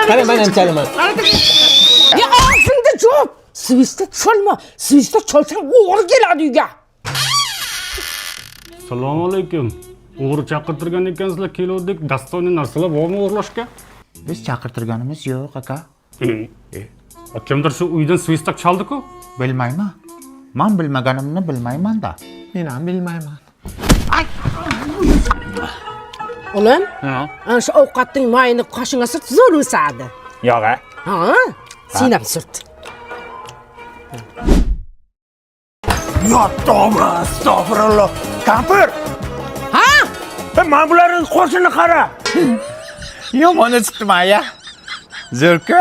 Qara, men ham chalaman. Ya ağzında cevap. Svistak chalma. Svistak chalsang o'g'ri keladi uyga. Assalomu alaykum. O'g'ri chaqirtirgan ekansizlar, keluvdik. Dastoyni narsalar bormi o'g'irlashga? Biz chaqirtirganimiz yo'q, aka. Kimdir shu uydan svistak chaldi-ku? Bilmayman. Men bilmaganimni bilmayman-da. Men ham bilmayman. Oğlum, Ha. ana shu ovqatning mayini qoshingga surt zo'r o'sadi. Yo'q, a. Ha? Sen ham surt. Ya tavba, astagfirullah. Kampir, Ha? men bularning qo'shini qara. Yomoni chiqdimi, aya? Zo'rku.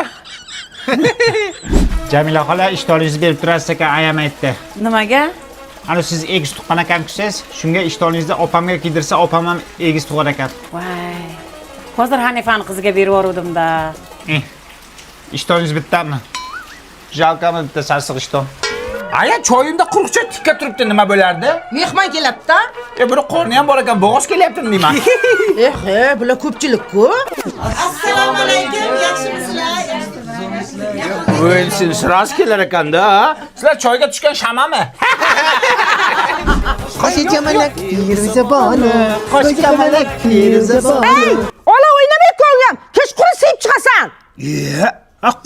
Jamila xola ishtoringizni berib turasiz ekan, ayam aytdi. Nimaga? Ana siz egiz tuqqan ekansiz, shunga ishtoringizni opamga kiydirsa, opam ham egiz tug'ar ekan. Voy. Hozir Hanifani qiziga berib yubordim-da. Ishtoringiz bittami? Jalkami bitta sarsiq ishton. Aya, choyimda quruqcha tikka turibdi, nima bo'lardi? Mehmon keladi-da. Buni qorni ham bor ekan, bo'g'oz kelyaptimi deyman. Bular ko'pchilik-ku. Assalomu alaykum, yaxshimisizlar? Voy, siz siraz kelar ekanda. Sizlar choyga tushgan shamami? Qo'shikamalak Firuzabonu. Qo'shikamalak Firuzabonu. Ola o'ynamay ko'nglim. Kechqurun sevib chiqasan.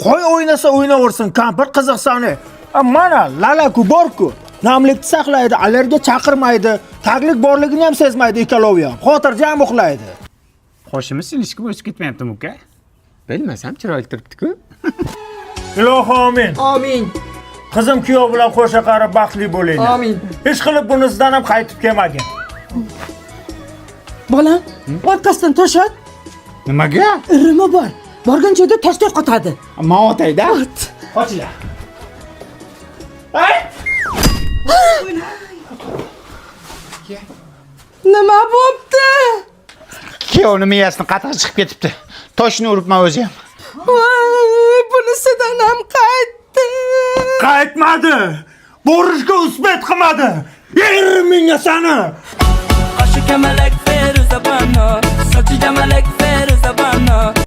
Qo'y o'ynasa o'ynaversin, kampir qiziqsani. Mana lalaku borku. Namlikni saqlaydi, allergiya chaqirmaydi, taglik borligini ham sezmaydi ikkalovi ham. Xotirjam uxlaydi. Qo'shimiz silishga o'sib ketmayaptimi, uka? Bilmasam, chiroyli turibdi-ku. Ilohi amin. Amin. Qizim kuyov bilan qo'sha qarib baxtli bo'linglar. Amin. Hech qilib bunisidan ham qaytib kelmagin. Bolam, orqasidan to'shat. Nimaga? Irimi bor. Borgan joyda tashlay qotadi. Men otayda. Qochinglar. Nima bo'pti? Kuyovni miyasini qattiq chiqib ketibdi. Toshni uribman o'zi ham. Voy, bunisidan ham qaytdi. Qaytmadi. Borishga usbat qilmadi. Yer menga sani. Qoshi kamalak Firuzabonu, sochi jamalak Firuzabonu.